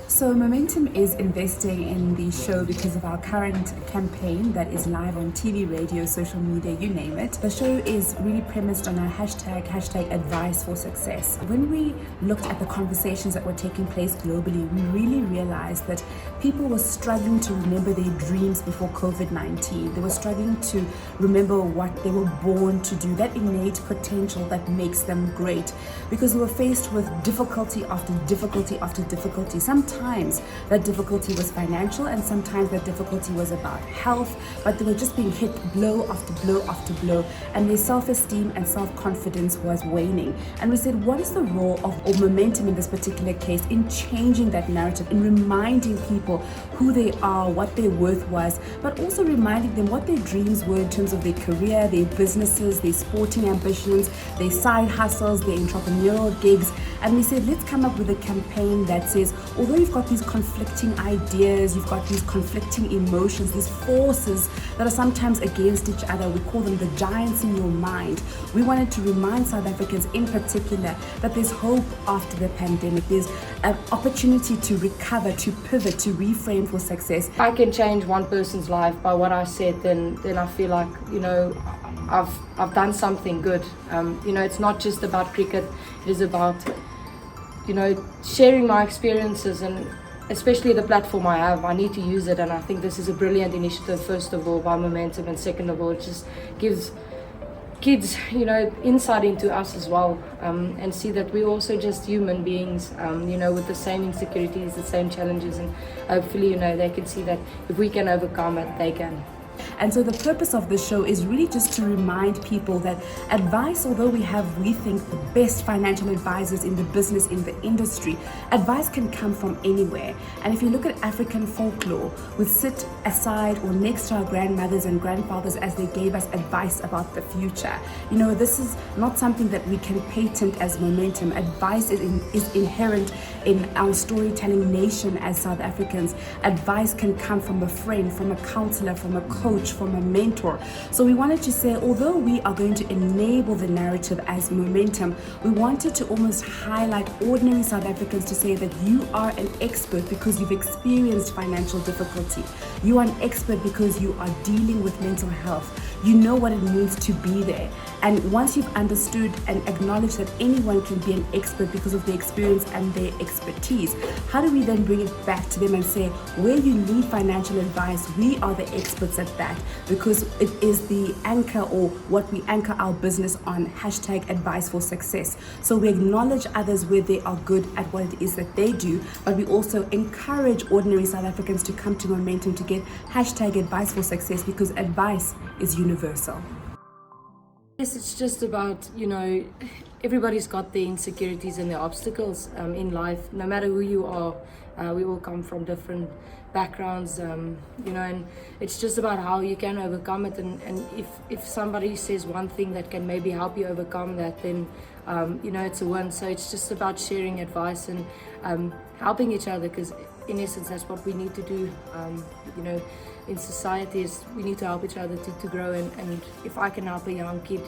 So Momentum is investing in the show because of our current campaign that is live on TV, radio, social media, you name it. The show is really premised on our hashtag advice for success. When we looked at the conversations that were taking place globally, we really realized that people were struggling to remember their dreams before COVID-19. They were struggling to remember what they were born to do, that innate potential that makes them great, because we were faced with difficulty after difficulty after difficulty. Sometimes that difficulty was financial, and sometimes that difficulty was about health, but they were just being hit blow after blow after blow, and their self-esteem and self-confidence was waning. And we said, what is the role of Momentum in this particular case in changing that narrative, in reminding people who they are, what their worth was, but also reminding them what their dreams were in terms of their career, their businesses, their sporting ambitions, their side hustles, their entrepreneurial gigs. And we said, let's come up with a campaign that says, although you've got these conflicting ideas, you've got these conflicting emotions, these forces that are sometimes against each other, we call them the giants in your mind. We wanted to remind South Africans in particular that there's hope after the pandemic. There's an opportunity to recover, to pivot, to reframe for success. If I can change one person's life by what I said, then I feel like, I've done something good. It's not just about cricket, it is about sharing my experiences, and especially the platform I have, I need to use it. And I think this is a brilliant initiative, first of all, by Momentum, and second of all, it just gives kids, insight into us as well, and see that we're also just human beings, with the same insecurities, the same challenges, and hopefully, they can see that if we can overcome it, they can. And so the purpose of the show is really just to remind people that advice, although we think the best financial advisors in the business, in the industry, advice can come from anywhere. And if you look at African folklore, we sit aside or next to our grandmothers and grandfathers as they gave us advice about the future. This is not something that we can patent as Momentum. Advice is inherent in our storytelling nation as South Africans. Advice can come from a friend, from a counselor, from a coach, from a mentor. So we wanted to say, although we are going to enable the narrative as Momentum, we wanted to almost highlight ordinary South Africans to say that you are an expert because you've experienced financial difficulty. You are an expert because you are dealing with mental health. You know what it means to be there. And once you've understood and acknowledged that anyone can be an expert because of their experience and their expertise, how do we then bring it back to them and say, where you need financial advice, we are the experts at that, because it is the anchor, or what we anchor our business on, hashtag advice for success. So we acknowledge others where they are good at what it is that they do, but we also encourage ordinary South Africans to come to Momentum to get hashtag advice for success, because advice is universal. Yes, it's just about, everybody's got their insecurities and their obstacles in life. No matter who you are, we all come from different backgrounds, and it's just about how you can overcome it. And if somebody says one thing that can maybe help you overcome that, then, it's a win. So it's just about sharing advice and helping each other, because in essence, that's what we need to do. In society, is we need to help each other to grow, and if I can help a young kid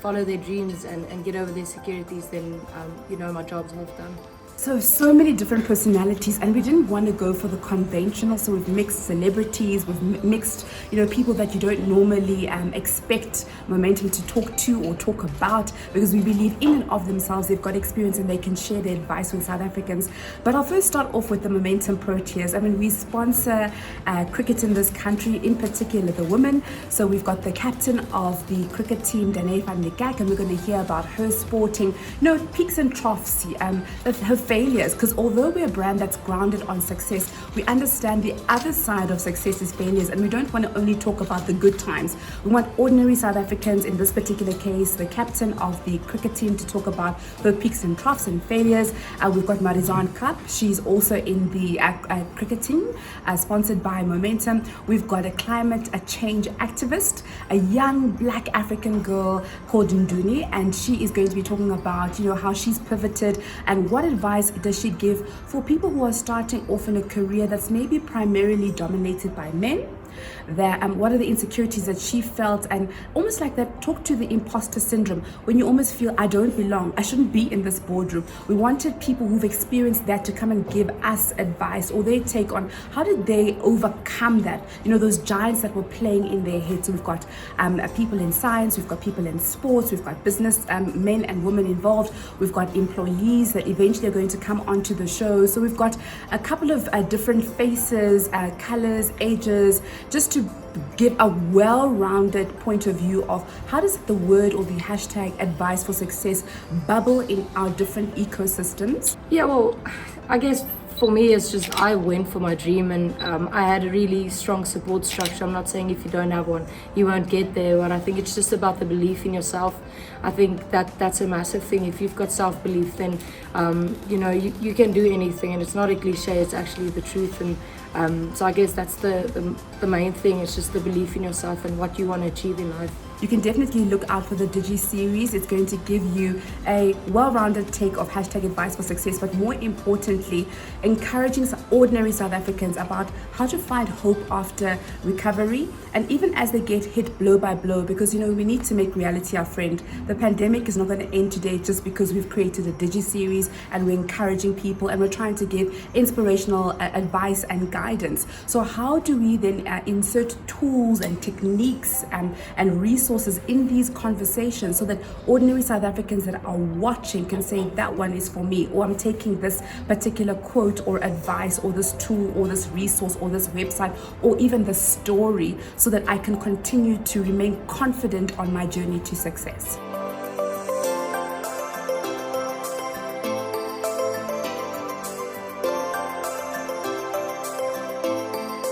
follow their dreams and get over their insecurities, then my job's half done. So many different personalities, and we didn't want to go for the conventional, so we've mixed celebrities, we've mixed people that you don't normally expect Momentum to talk to or talk about, because we believe in and of themselves they've got experience and they can share their advice with South Africans. But I'll first start off with the Momentum Proteas. We sponsor cricket in this country, in particular the women. So we've got the captain of the cricket team, Danae van der Kak, and we're going to hear about her sporting peaks and troughs, her failures, because although we're a brand that's grounded on success, we understand the other side of success is failures, and we don't want to only talk about the good times. We want ordinary South Africans, in this particular case the captain of the cricket team, to talk about her peaks and troughs and failures. We've got Marizanne Kapp, she's also in the cricket team, sponsored by Momentum. We've got a change activist, a young black African girl called Nduni, and she is going to be talking about how she's pivoted and what advice does she give for people who are starting off in a career that's maybe primarily dominated by men, that what are the insecurities that she felt, and almost like that, talk to the imposter syndrome, when you almost feel, I don't belong, I shouldn't be in this boardroom. We wanted people who've experienced that to come and give us advice or their take on how did they overcome that, those giants that were playing in their heads. So we've got people in science, we've got people in sports, we've got business men and women involved, we've got employees that eventually are going to come onto the show. So we've got a couple of different faces, colors, ages, just to give a well-rounded point of view of how does the word or the hashtag advice for success bubble in our different ecosystems. Yeah, well, I guess for me, it's just I went for my dream, and I had a really strong support structure. I'm not saying if you don't have one, you won't get there, but I think it's just about the belief in yourself. I think that's a massive thing. If you've got self-belief, then you can do anything, and it's not a cliche, it's actually the truth. And so I guess that's the main thing. It's just the belief in yourself and what you want to achieve in life. You can definitely look out for the Digi series. It's going to give you a well-rounded take of hashtag advice for success, but more importantly, encouraging ordinary South Africans about how to find hope after recovery, and even as they get hit blow by blow, because we need to make reality our friend. The pandemic is not going to end today just because we've created a Digi series and we're encouraging people and we're trying to give inspirational advice and guidance. So how do we then insert tools and techniques and resources in these conversations so that ordinary South Africans that are watching can say, that one is for me, or I'm taking this particular quote or advice or this tool or this resource or this website or even the story, so that I can continue to remain confident on my journey to success.